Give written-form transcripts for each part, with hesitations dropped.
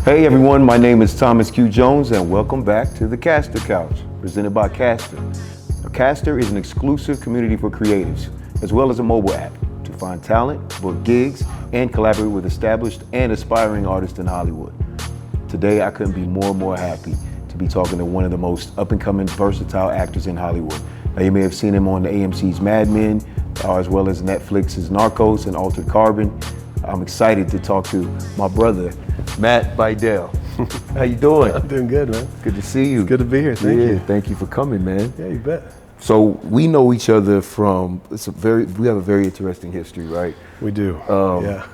Hey everyone, my name is Thomas Q. Jones and welcome back to the Castar Couch, presented by Castar. Now, Castar is an exclusive community for creatives, as well as a mobile app to find talent, book gigs, and collaborate with established and aspiring artists in Hollywood. Today, I couldn't be more happy to be talking to one of the most up-and-coming versatile actors in Hollywood. Now, you may have seen him on the AMC's Mad Men, as well as Netflix's Narcos and Altered Carbon. I'm excited to talk to my brother, Matt Biedel. How you doing? I'm doing good, man. Good to see you. It's good to be here. Thank you. Thank you for coming, man. Yeah, you bet. So we know each other from, we have a very interesting history, right? We do, yeah.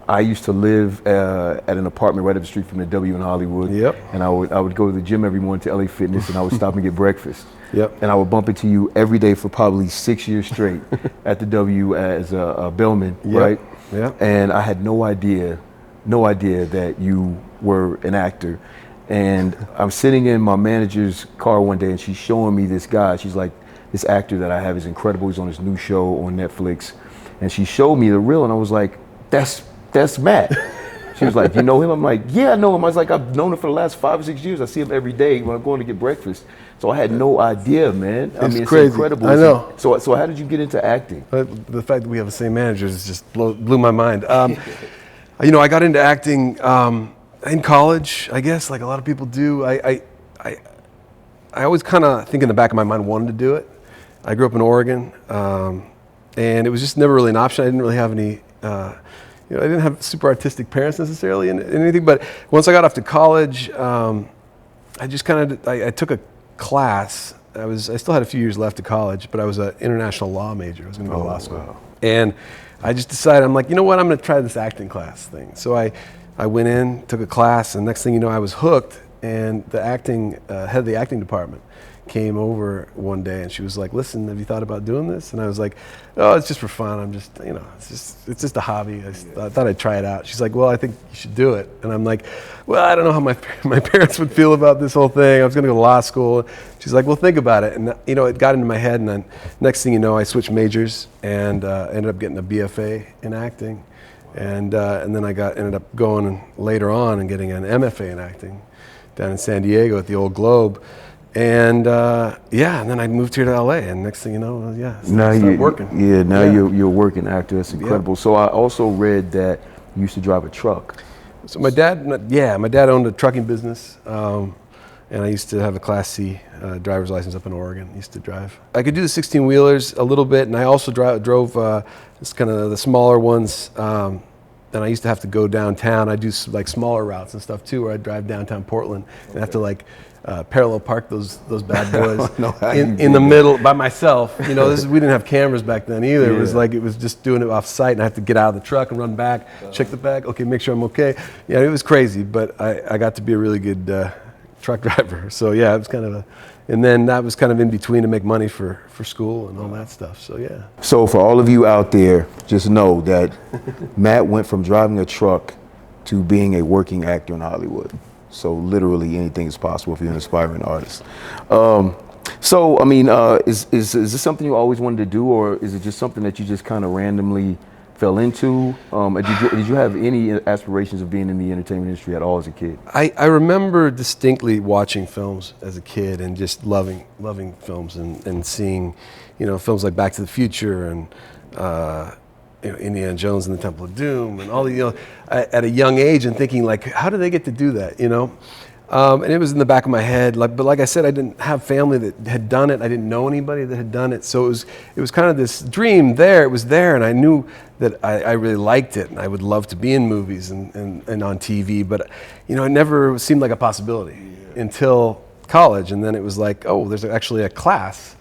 I used to live at an apartment right up the street from the W in Hollywood. Yep. And I would go to the gym every morning to LA Fitness, and I would stop and get breakfast. Yep. And I would bump into you every day for probably 6 years straight at the W as a bellman, right? Yeah. And I had no idea that you were an actor. And I'm sitting in my manager's car one day and she's showing me this guy. She's like, this actor that I have is incredible. He's on this new show on Netflix. And she showed me the reel and I was like, that's Matt. She was like, you know him? I'm like, yeah, I know him. I was like, I've known him for the last 5 or 6 years. I see him every day when I'm going to get breakfast. So I had no idea, man. I mean, it's crazy. Incredible. I know. So how did you get into acting? The fact that we have the same managers just blew my mind. You know, I got into acting in college, I guess, like a lot of people do. I always kind of think in the back of my mind wanted to do it. I grew up in Oregon, and it was just never really an option. I didn't really have any, I didn't have super artistic parents necessarily in anything. But once I got off to college, I just kind of, I took a class. I still had a few years left to college, but I was an international law major. I was going to go to law school. Wow. And I just decided, I'm like, you know what, I'm going to try this acting class thing. So I went in, took a class, and next thing you know, I was hooked. And the head of the acting department came over one day and she was like, listen, have you thought about doing this? And I was like, oh, it's just for fun. I'm just, it's just a hobby. I thought I'd try it out. She's like, well, I think you should do it. And I'm like, well, I don't know how my parents would feel about this whole thing. I was going to go to law school. She's like, well, think about it. And it got into my head. And then next thing you know, I switched majors and ended up getting a BFA in acting. And then I ended up going later on and getting an MFA in acting down in San Diego at the Old Globe. And and then I moved here to LA, and next thing you know, now you're working. Yeah, now you're a working actor. That's incredible. So I also read that you used to drive a truck. So my dad owned a trucking business, and I used to have a Class C driver's license up in Oregon. I used to drive. I could do the 16-wheelers a little bit, and I also drove just kind of the smaller ones. And I used to have to go downtown. I do like smaller routes and stuff too, where I drive downtown Portland and have to like parallel park those bad boys in the middle by myself. We didn't have cameras back then either. Yeah. It was just doing it off site, and I had to get out of the truck and run back, check the bag, okay, make sure I'm okay. Yeah, it was crazy, but I got to be a really good truck driver. So yeah, it was kind of and then that was kind of in between to make money for school and all that stuff. So yeah. So for all of you out there, just know that Matt went from driving a truck to being a working actor in Hollywood. So literally anything is possible if you're an aspiring artist. So I mean, is this something you always wanted to do, or is it just something that you just kind of randomly fell into? Did you have any aspirations of being in the entertainment industry at all as a kid? I remember distinctly watching films as a kid and just loving films and seeing, films like Back to the Future and Indiana Jones and the Temple of Doom and all the, at a young age, and thinking like, how do they get to do that, And it was in the back of my head, but like I said, I didn't have family that had done it. I didn't know anybody that had done it. So it was kind of this dream there. It was there, and I knew that I really liked it, and I would love to be in movies and on TV. But it never seemed like a possibility until college, and then it was like, oh, there's actually a class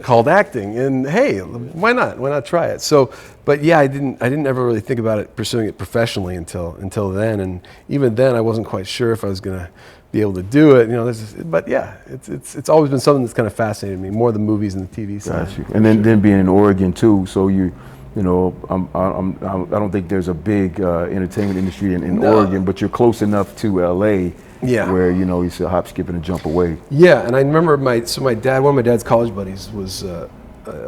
called acting, and hey, why not? Why not try it? So, but yeah, I didn't ever really think about it, pursuing it professionally until then, and even then, I wasn't quite sure if I was gonna be able to do it, but yeah, it's always been something that's kind of fascinated me, more the movies and the TV side. Got you. And then being in Oregon too, so I don't think there's a big entertainment industry in Oregon, but you're close enough to LA. Yeah. Where you see a hop, skip, and a jump away. Yeah, and I remember one of my dad's college buddies was a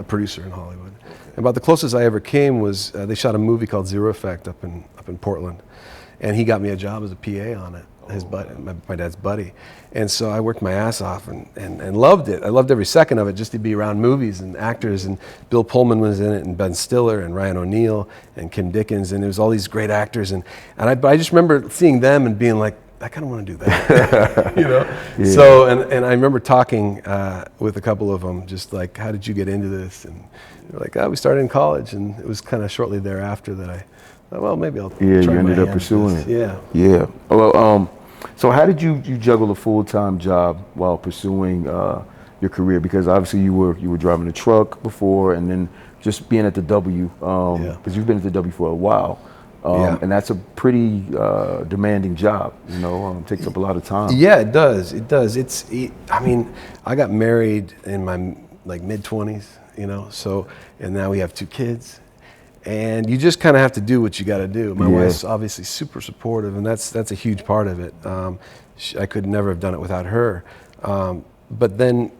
producer in Hollywood. And about the closest I ever came was they shot a movie called Zero Effect up in Portland. and he got me a job as a PA on it. His buddy, my dad's buddy. And so I worked my ass off and loved it. I loved every second of it, just to be around movies and actors. And Bill Pullman was in it, and Ben Stiller, and Ryan O'Neal, and Kim Dickens, and there was all these great actors. But I just remember seeing them and being like, I kind of want to do that, you know? Yeah. So, and I remember talking with a couple of them, just like, how did you get into this? And they're like, we started in college, and it was kind of shortly thereafter that I thought, well, maybe I'll try you my ended up hand pursuing at it. this. Yeah. Yeah. Well, so how did you juggle a full-time job while pursuing your career? Because obviously you were driving a truck before, and then just being at the W, because you've been at the W for a while. And that's a pretty demanding job, you know, takes up a lot of time. Yeah, it does. It does. I mean, I got married in my mid-20s, you know, so, and now we have 2 kids, and you just kind of have to do what you got to do. My wife's obviously super supportive, and that's a huge part of it. I could never have done it without her. But then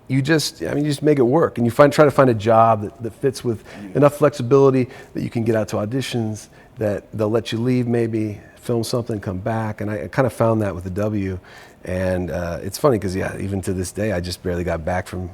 you just make it work, and you try to find a job that fits with enough flexibility that you can get out to auditions, that they'll let you leave, maybe film something, come back. And I kind of found that with the W. And it's funny because even to this day, I just barely got back from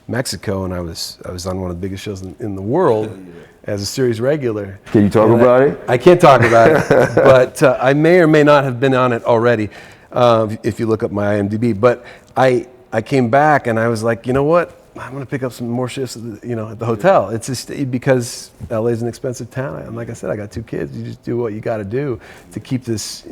Mexico, and I was on one of the biggest shows in the world as a series regular. Can you talk about it? I can't talk about it, but I may or may not have been on it already if you look up my IMDb. But I came back and I was like, you know what? I'm going to pick up some more shifts at the hotel. It's just because LA is an expensive town. And like I said, I got 2 kids. You just do what you got to do to keep this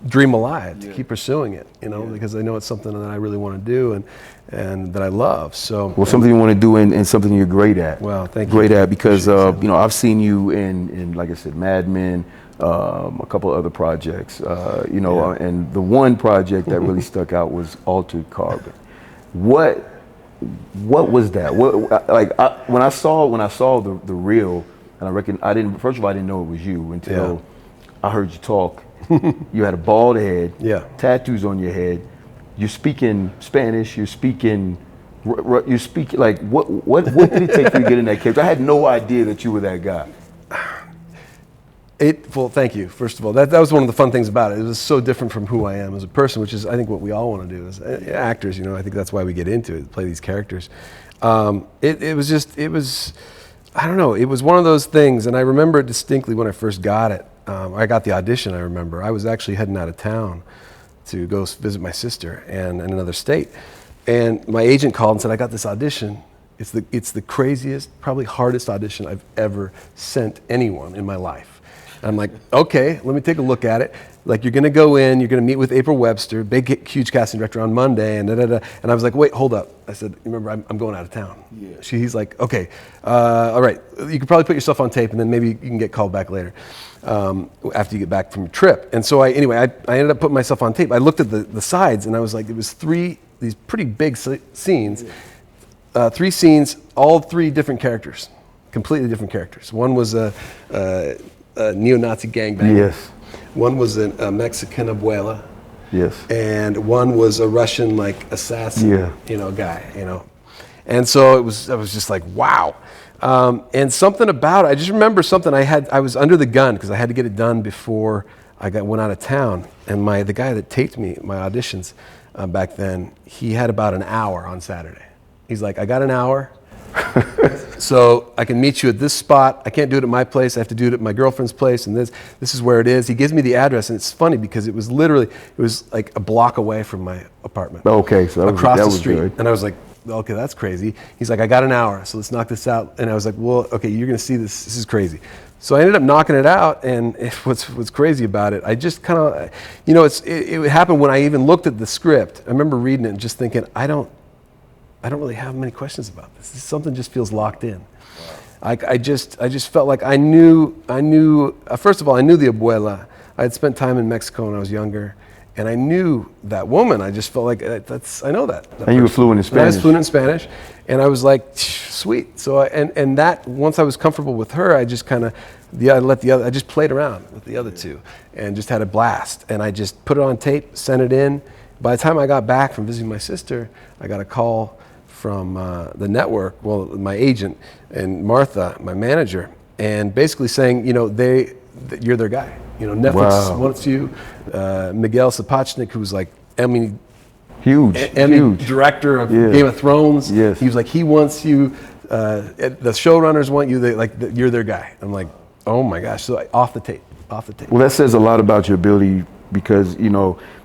dream alive, to keep pursuing it, because I know it's something that I really want to do and that I love. So, well, something you want to do and something you're great at. Well, thank you. Great at because I've seen you in like I said, Mad Men, a couple of other projects, and the one project that really stuck out was Altered Carbon. What was that? When I saw the reel, and I didn't know it was you until I heard you talk. You had a bald head, tattoos on your head. You're speaking Spanish. You're speaking like what did it take for you to get in that character? I had no idea that you were that guy. Well, thank you. First of all, that was one of the fun things about it. It was so different from who I am as a person, which is I think what we all want to do as actors. I think that's why we get into it, play these characters. It was I don't know. It was one of those things, and I remember it distinctly when I first got it. I got the audition. I remember I was actually heading out of town to go visit my sister in another state, and my agent called and said, "I got this audition. It's the craziest, probably hardest audition I've ever sent anyone in my life." I'm like, okay, let me take a look at it. Like, you're going to go in, you're going to meet with April Webster, big, huge casting director on Monday, and da-da-da. And I was like, wait, hold up. I said, remember, I'm going out of town. Yeah. He's like, okay, all right. You could probably put yourself on tape, and then maybe you can get called back later after you get back from your trip. And so I ended up putting myself on tape. I looked at the sides, and I was like, it was these pretty big scenes, 3 scenes, all 3 different characters, completely different characters. One was a neo-Nazi gangbanger. Yes. One was a Mexican abuela. Yes. And one was a Russian assassin, guy, And so I was just like, wow. And something about it, I just remember something I was under the gun because I had to get it done before I went out of town. And the guy that taped me, my auditions back then, he had about an hour on Saturday. He's like, I got an hour. So I can meet you at this spot. I can't do it at my place. I have to do it at my girlfriend's place, and this is where it is. He gives me the address, and it's funny because it was like a block away from my apartment. Okay, so across the was street. Good. And I was like, okay, that's crazy. He's like, I got an hour, so let's knock this out. And I was like, well, okay, you're gonna see this. This is crazy. So I ended up knocking it out, and what's crazy about it, I just kind of, it happened when I even looked at the script. I remember reading it and just thinking, I don't really have many questions about this. Something just feels locked in. I just felt like I knew. First of all, I knew the abuela. I had spent time in Mexico when I was younger, and I knew that woman. I just felt like I know that. And you were fluent in Spanish. And I was fluent in Spanish, and I was like, sweet. So and that once I was comfortable with her, I just kind of I just played around with the other 2, and just had a blast. And I just put it on tape, sent it in. By the time I got back from visiting my sister, I got a call from the network, my agent, and Martha, my manager, and basically saying, you're their guy. Netflix Wow. wants you. Miguel Sapochnik, who's like, Huge. Emmy director of Game of Thrones. Yes. He was like, he wants you. The showrunners want you. You're their guy. I'm like, oh my gosh. So off the tape. Well, that says a lot about your ability because,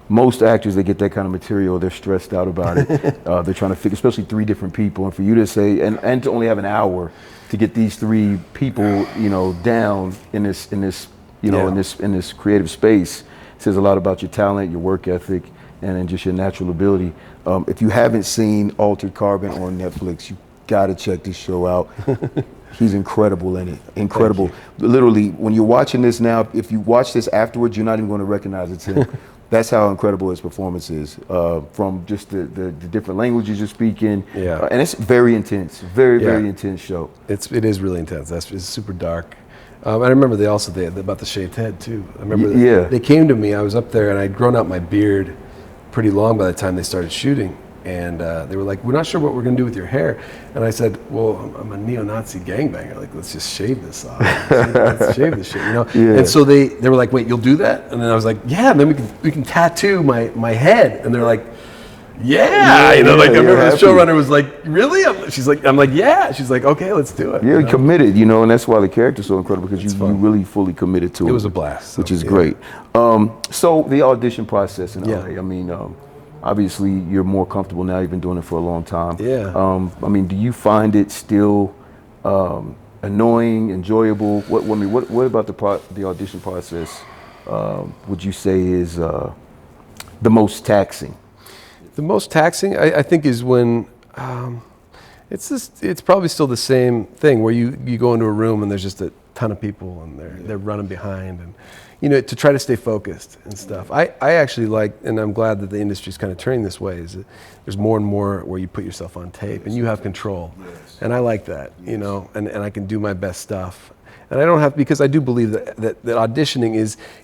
most actors, they get that kind of material, they're stressed out about it. They're trying to figure, especially 3 different people. And for you to say, and to only have an hour to get these 3 people, down in this in this creative space, says a lot about your talent, your work ethic, and then just your natural ability. If you haven't seen Altered Carbon on Netflix, you gotta check this show out. He's incredible in it. Incredible. Literally, when you're watching this now, if you watch this afterwards, you're not even going to recognize it's him. That's how incredible his performance is. From just the different languages you're speaking. Yeah. And it's very intense. Very intense show. It is really intense. It's super dark. I remember they about the shaved head too. I remember they came to me. I was up there and I'd grown out my beard pretty long by the time they started shooting. And they were like, we're not sure what we're going to do with your hair. And I said, well, I'm a neo-Nazi gangbanger. Like, let's just shave this off. Let's shave this shit, Yeah. And so they were like, wait, you'll do that? And then I was like, yeah. And then we can tattoo my head. And they're like, yeah. I remember the showrunner was like, really? I'm like, yeah. She's like, okay, let's do it. You're committed, and that's why the character's so incredible because you really fully committed to it. It was a blast. Which is great. So the audition process in LA, I mean, obviously, you're more comfortable now. You've been doing it for a long time. Yeah. Do you find it still annoying, enjoyable? What about the audition process would you say is the most taxing? The most taxing, I think, is when it's probably still the same thing where you go into a room and there's just a ton of people and they're running behind and. To try to stay focused and stuff. I actually like, and I'm glad that the industry's kind of turning this way, is that there's more and more where you put yourself on tape and you have control. And I like that, and I can do my best stuff. And I don't have, because I do believe that auditioning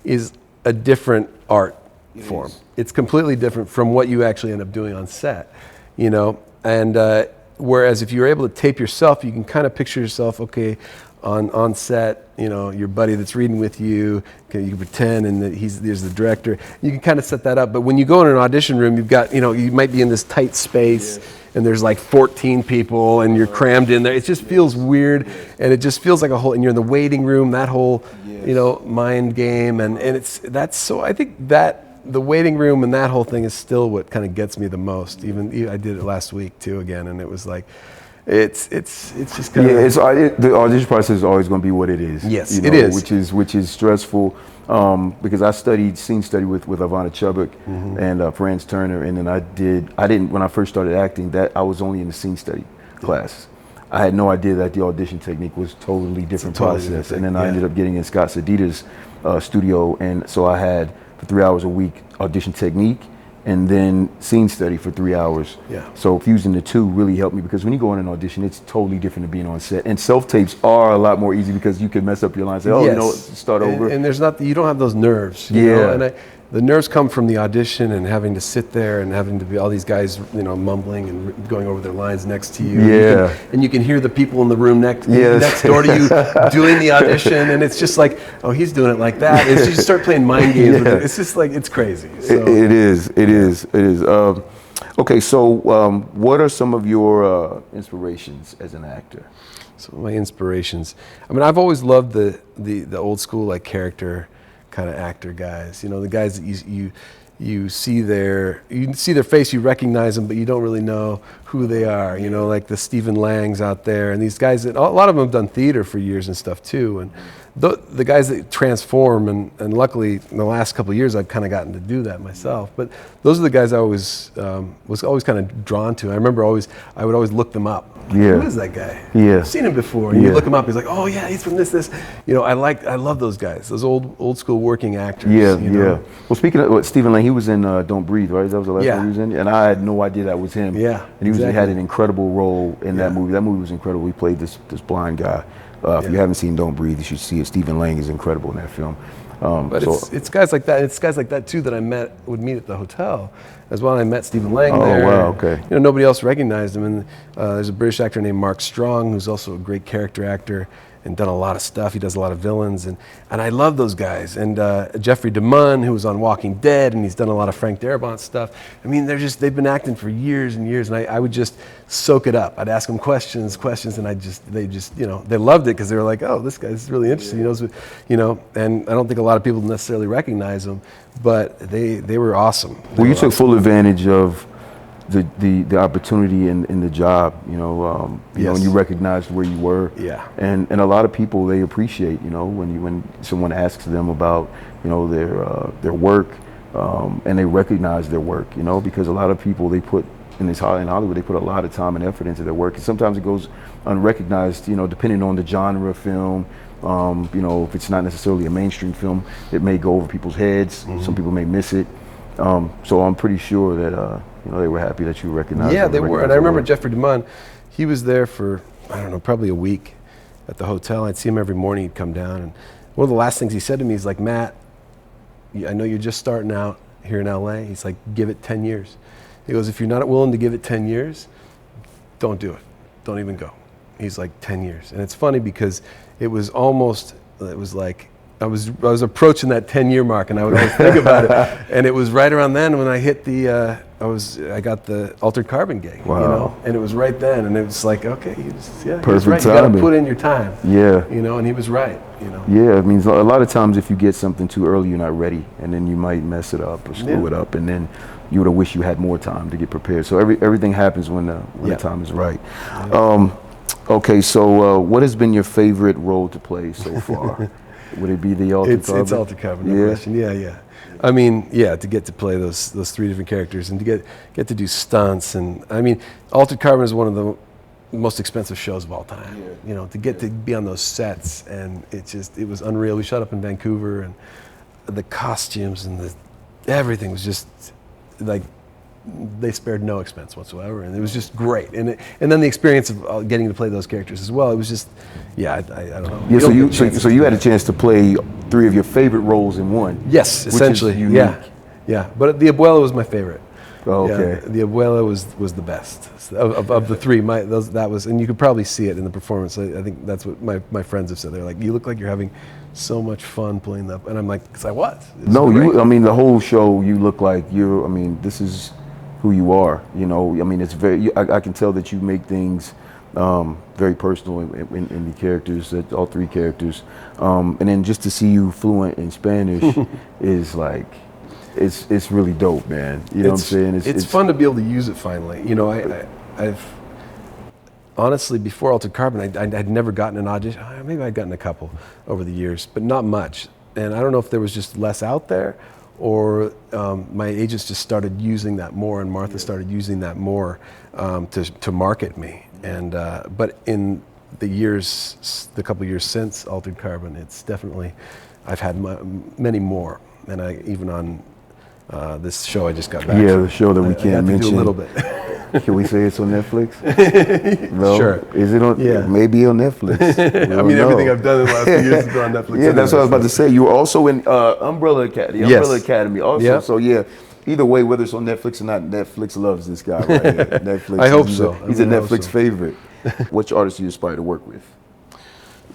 is a different art form. It's completely different from what you actually end up doing on set, and whereas if you're able to tape yourself, you can kind of picture yourself, okay, on set, your buddy that's reading with you can pretend, and there's the director. You can kind of set that up. But when you go in an audition room, you've got, you might be in this tight space, and there's like 14 people, and you're crammed in there. It just feels weird, and it just feels like a whole. And you're in the waiting room, that whole, mind game, and that's so. I think that the waiting room and that whole thing is still what kind of gets me the most. Even I did it last week too again, and it was like. It's just kind of the audition process is always going to be what it is. Yes, it is, which is stressful because I studied scene study with Ivana Chubbuck and Franz Turner, and then I didn't when I first started acting that I was only in the scene study class. I had no idea that the audition technique was totally different process, and then I ended up getting in Scott Sedita's studio, and so I had for 3 hours a week audition technique. And then scene study for 3 hours. Yeah. So fusing the two really helped me because when you go in an audition, it's totally different than being on set. And self-tapes are a lot more easy because you can mess up your lines. Say, start over. And there's you don't have those nerves. You know? And the nerves come from the audition and having to sit there and having to be all these guys, mumbling and going over their lines next to you. Yeah. And you can hear the people in the room next door to you doing the audition, and it's just like, oh, he's doing it like that. It's you start playing mind games with it. It's just like it's crazy. So. It is. Okay, so what are some of your inspirations as an actor? So my inspirations. I've always loved the old school like character kind of actor guys. The guys that you see their face, you recognize them, but you don't really know who they are. Like the Stephen Langs out there, and these guys that a lot of them have done theater for years and stuff too. And the guys that transform, and luckily in the last couple of years I've kind of gotten to do that myself. But those are the guys I was always kind of drawn to. I remember I would always look them up. Yeah. Who is that guy? Yeah. I've seen him before. And you look him up. He's like, oh yeah, he's from this. I love those guys. Those old school working actors. Yeah. Well, speaking of Stephen Lang, he was in Don't Breathe, right? That was the last one he was in, and I had no idea that was him. Yeah. And he had an incredible role in that movie. That movie was incredible. He played this blind guy. If you haven't seen Don't Breathe, you should see it. Stephen Lang is incredible in that film. But it's guys like that. It's guys like that too that I would meet at the hotel, as well. I met Stephen Lang Oh, there. wow, okay. You know, nobody else recognized him. And there's a British actor named Mark Strong, who's also a great character actor and done a lot of stuff. He does a lot of villains, and I love those guys. And Jeffrey DeMunn, who was on Walking Dead, and he's done a lot of Frank Darabont stuff. I mean, they've been acting for years and years, and I would just soak it up. I'd ask them questions, and they just, you know, they loved it because they were like, oh, this guy's really interesting. He knows what, you know. And I don't think a lot of people necessarily recognize him, but they were awesome. Well, you took full advantage of the opportunity in the job, you know, Yes. and you recognized where you were. Yeah. And a lot of people, they appreciate, you know, when someone asks them about, you know, their work, and they recognize their work, you know, because a lot of people, they put in Hollywood, they put a lot of time and effort into their work, and sometimes it goes unrecognized, you know, depending on the genre of film. You know, if it's not necessarily a mainstream film, it may go over people's heads. Mm-hmm. Some people may miss it. So I'm pretty sure that you know, they were happy that you recognized. Yeah, they were. And I remember work. Jeffrey DeMunn, he was there for, I don't know, probably a week at the hotel. I'd see him every morning. He'd come down, and one of the last things he said to me is like, Matt, I know you're just starting out here in LA. He's like, give it 10 years. He goes, if you're not willing to give it 10 years, don't do it. Don't even go. He's like, 10 years. And it's funny because it was like, I was approaching that 10-year mark, and I would always think about it. And it was right around then when I hit I got the Altered Carbon gig. Wow. You know, and it was right then, and it was like, okay, he was Perfect right. You got to timing. put in your time. Yeah. You know, and he was right. You know. Yeah, it means a lot of times if you get something too early, you're not ready, and then you might mess it up or screw Yeah. it up, and then you would have wished you had more time to get prepared. So everything happens when the Yeah. time is right. Okay, so what has been your favorite role to play so far? Would it be the Altered Carbon? It's Altered Carbon, no question. Yeah. I mean, yeah, to get to play those three different characters and to get to do stunts, and I mean, Altered Carbon is one of the most expensive shows of all time. Yeah. You know, to get to be on those sets, and it was unreal. We shot up in Vancouver, and the costumes and everything was just like, they spared no expense whatsoever, and it was just great. And then the experience of getting to play those characters as well, it was just, I don't know. Yeah, don't get chances so to you do had a that. chance to play three of your favorite roles in one. Yes, which is essentially. unique. Yeah. But the Abuela was my favorite. Oh, okay. Yeah, the Abuela was the best of the three. That was, and you could probably see it in the performance. I think that's what my friends have said. They're like, you look like you're having so much fun playing that, and I'm like, because I was. It was No, great. I mean, the whole show, you look like I mean, this is who you are, you know. I mean, it's I can tell that you make things very personal in the characters, all three characters. And then just to see you fluent in Spanish is like, it's really dope, man. You know what I'm saying? It's fun to be able to use it finally. You know, I've honestly, before Altered Carbon, I'd never gotten an audition. Maybe I'd gotten a couple over the years, but not much. And I don't know if there was just less out there, or my agents just started using that more, and Martha started using that more to market me. And but in the couple years since Altered Carbon, it's definitely, I've had many more, and even on this show I just got back. Yeah, the show that we can't I mention. to do a little bit. Can we say it's on Netflix? No? Sure. Is it on? Yeah. Maybe on Netflix. I mean, everything I've done in the last few years has been on Netflix. Yeah, that's what I was anyway, about to say. You were also in Umbrella Academy. Yes. Umbrella Academy also. Yeah. So yeah, either way, whether it's on Netflix or not, Netflix loves this guy right here. Netflix. I hope he's so. He's a I hope Netflix so. favorite. Which artist do you aspire to work with?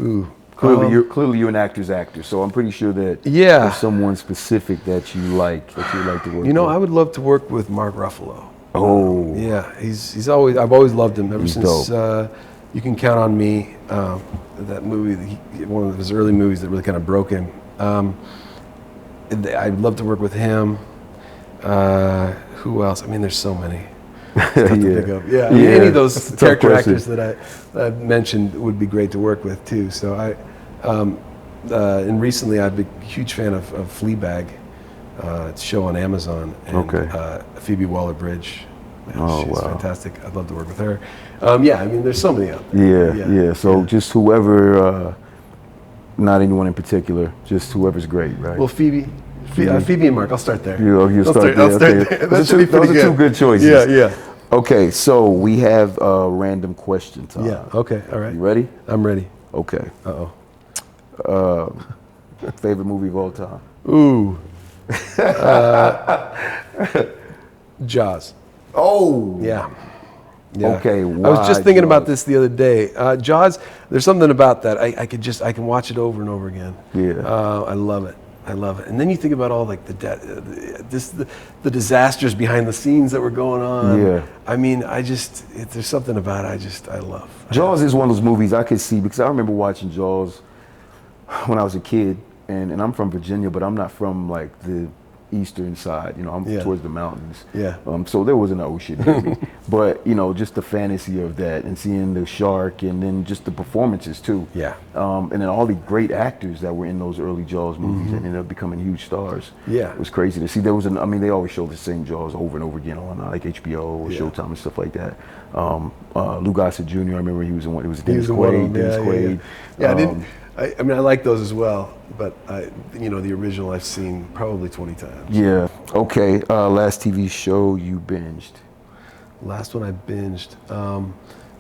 Ooh. Clearly, you're an actor's actor. So I'm pretty sure that Yeah. there's someone specific that you like to work with. You know, I would love to work with Mark Ruffalo. Oh. Yeah, I've always loved him ever He's since dope. You Can Count on Me, that movie, one of his early movies that really kind of broke him. I'd love to work with him. Who else? I mean, there's so many. To think of. Yeah, I mean, any of those That's a tough character question. actors that I mentioned would be great to work with too. So and recently I've been a huge fan of Fleabag. It's a show on Amazon. And, Okay. Phoebe Waller-Bridge. Man, Oh, she's wow. fantastic. I'd love to work with her. Yeah, I mean, there's so many out there. Yeah. So just whoever, not anyone in particular, just whoever's great, right? Well, Phoebe and Mark. I'll start there. You start there. I'll start Okay. there. Those are two good choices. Yeah. Okay, so we have random question time. Yeah. Okay. All right. You ready? I'm ready. Okay. Uh-oh. Favorite movie of all time? Ooh. Jaws. Oh, Yeah. Okay, I was just why thinking about Jaws? this the other day. Jaws. There's something about that. I can watch it over and over again. Yeah. I love it. I love it. And then you think about all like the disasters behind the scenes that were going on. Yeah. I mean, there's something about it. I love. Jaws is one of those movies I could see because I remember watching Jaws when I was a kid, and I'm from Virginia, but I'm not from like the eastern side. You know, I'm Yeah. towards the mountains. Yeah. So there was an ocean, maybe. But you know, just the fantasy of that, and seeing the shark, and then just the performances too. Yeah. And then all the great actors that were in those early Jaws movies and ended up becoming huge stars. Yeah. It was crazy to see. I mean, they always show the same Jaws over and over again on like HBO or Showtime and stuff like that. Lou Gossett Jr. I remember he was in one. It was Dennis Quaid. Dennis Quaid. Yeah. I mean, I like those as well, but the original I've seen probably 20 times. Yeah. Okay. Last TV show you binged? Last one I binged,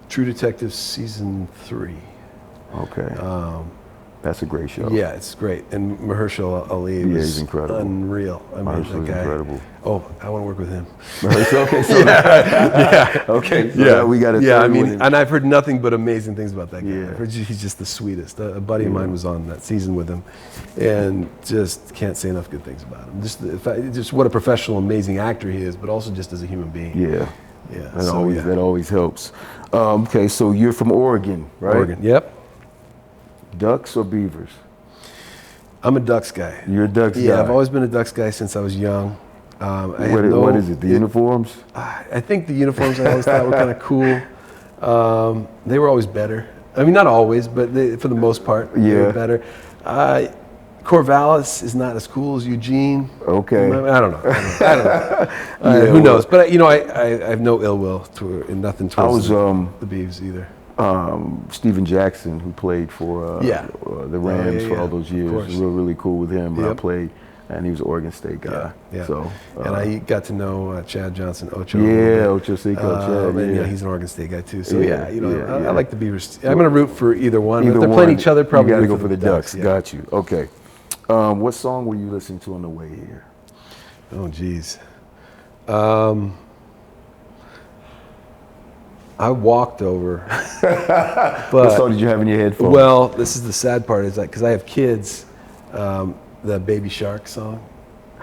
True Detective season 3. Okay. That's a great show. Yeah, it's great, and Mahershala Ali was he's incredible. unreal. I mean, Mahershala that guy. incredible. Oh, I want to work with him. Okay. So Okay. So we got it. Yeah, I mean, and I've heard nothing but amazing things about that guy. Yeah. I've heard he's just the sweetest. A buddy of mine was on that season with him, and just can't say enough good things about him. Just what a professional, amazing actor he is, but also just as a human being. Yeah. Yeah. That always helps. Okay. So you're from Oregon, right? Oregon. Yep. Ducks or beavers? I'm a Ducks guy. You're a Ducks guy. Yeah, I've always been a Ducks guy since I was young. What is it? The uniforms? I think the uniforms I always thought were kind of cool. They were always better. I mean, not always, but for the most part, they were better. Corvallis is not as cool as Eugene. Okay. I don't know. Who knows? But I have no ill will and nothing towards the Beavs either. Steven Jackson, who played for the Rams for all those years, was really cool with him. I played, and he was an Oregon State guy. Yeah. So, and I got to know Chad Johnson, Ocho. Ocho Cinco. And he's an Oregon State guy too. So I like the Beavers. I'm gonna root for either one. If they're playing each other, probably you gotta root go for the Ducks. Yeah. Got you. Okay. What song were you listening to on the way here? Oh, geez. I walked over. What song did you have in your headphones? Well, this is the sad part, is that because I have kids, the Baby Shark song.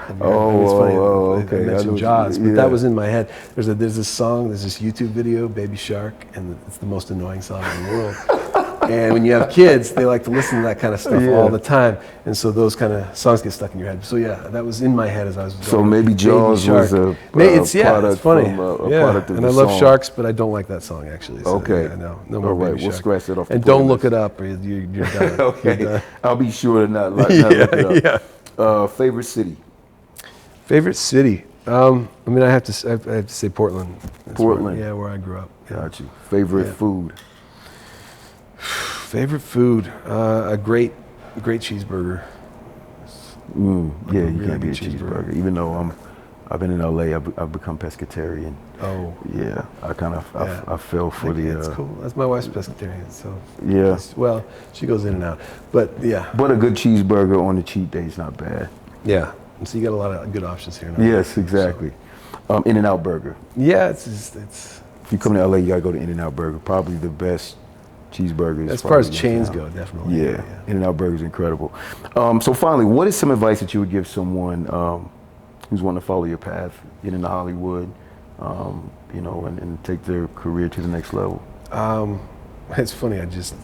It's funny. Okay. I mentioned Jaws, but that was in my head. There's this song, there's this YouTube video, Baby Shark, and it's the most annoying song in the world. And when you have kids, they like to listen to that kind of stuff all the time, and so those kind of songs get stuck in your head. So that was in my head as I was. So maybe Jaws was a product it's funny. from a product of and the I love song. sharks, but I don't like that song actually. So, Okay. No All more right, Baby we'll Shark. scratch that off the And don't playlist. look it up, or you're done. Okay. You're done. I'll be sure to not look it up. Favorite city? Favorite city? I mean, I have to say Portland. That's Portland. where I grew up. Yeah. Got you. Favorite food? Favorite food? A great cheeseburger. Yeah, you really can't beat a good cheeseburger. Even though I've been in LA, I've become pescatarian. Oh. Yeah, I fell for That's cool. That's my wife's pescatarian, so. Yeah. She goes in and out, but yeah. But a good cheeseburger on a cheat day is not bad. Yeah. And so you got a lot of good options here now. Yes, exactly. In-N-Out Burger. Yeah, it's. If you come to LA, you gotta go to In-N-Out Burger. Probably the best cheeseburgers. As far as probably in chains town. go, definitely. Yeah, In-N-Out Burger is incredible. So finally, what is some advice that you would give someone who's wanting to follow your path, get into Hollywood, and take their career to the next level? It's funny. I just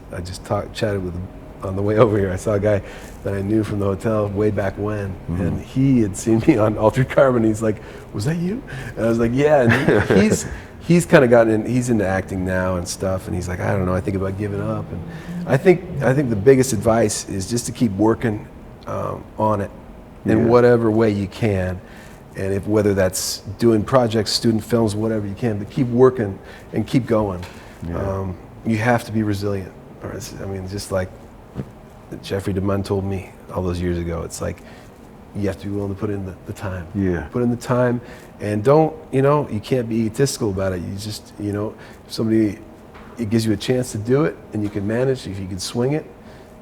chatted with him on the way over here. I saw a guy that I knew from the hotel way back when, and he had seen me on Altered Carbon. He's like, "Was that you?" And I was like, "Yeah." And he's kind of gotten in. He's into acting now and stuff. And he's like, "I don't know. I think about giving up." And I think the biggest advice is just to keep working on it in whatever way you can. And whether that's doing projects, student films, whatever you can, but keep working and keep going. Yeah. You have to be resilient. Just like Jeffrey DeMunn told me all those years ago, it's like you have to be willing to put in the time. Yeah. Put in the time, and don't, you can't be egotistical about it. You just, if somebody, it gives you a chance to do it, and you can manage, if you can swing it,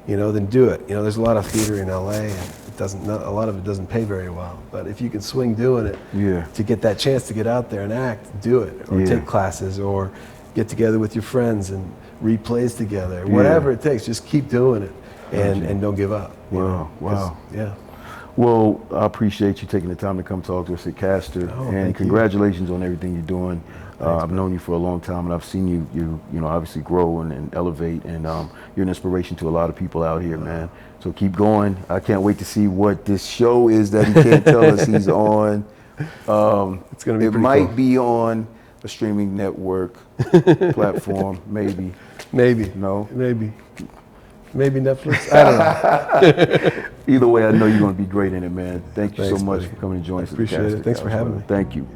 then do it. There's a lot of theater in LA, and a lot of it doesn't pay very well. But if you can swing doing it, to get that chance to get out there and act, do it, or take classes, or get together with your friends and read plays together, whatever it takes. Just keep doing it, and don't give up. Wow. Yeah. Well, I appreciate you taking the time to come talk to us at Castar, and congratulations on everything you're doing. I've known you for a long time, and I've seen you obviously grow and elevate, and you're an inspiration to a lot of people out here, man. So keep going. I can't wait to see what this show is that he can't tell us he's on. It's gonna be. It might be on a streaming network platform, maybe. Maybe. No. Maybe Netflix. I don't know. Either way, I know you're going to be great in it, man. Thank you so much buddy. for coming and joining us. Appreciate it. Thanks for having me. Thank you.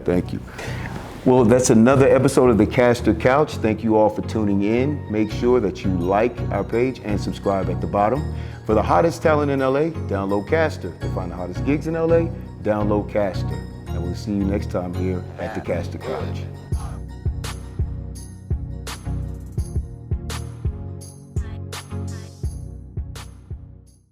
Well, that's another episode of the Castar Couch. Thank you all for tuning in. Make sure that you like our page and subscribe at the bottom. For the hottest talent in LA, download Castar. To find the hottest gigs in LA, download Castar. And we'll see you next time here at the Castar Couch.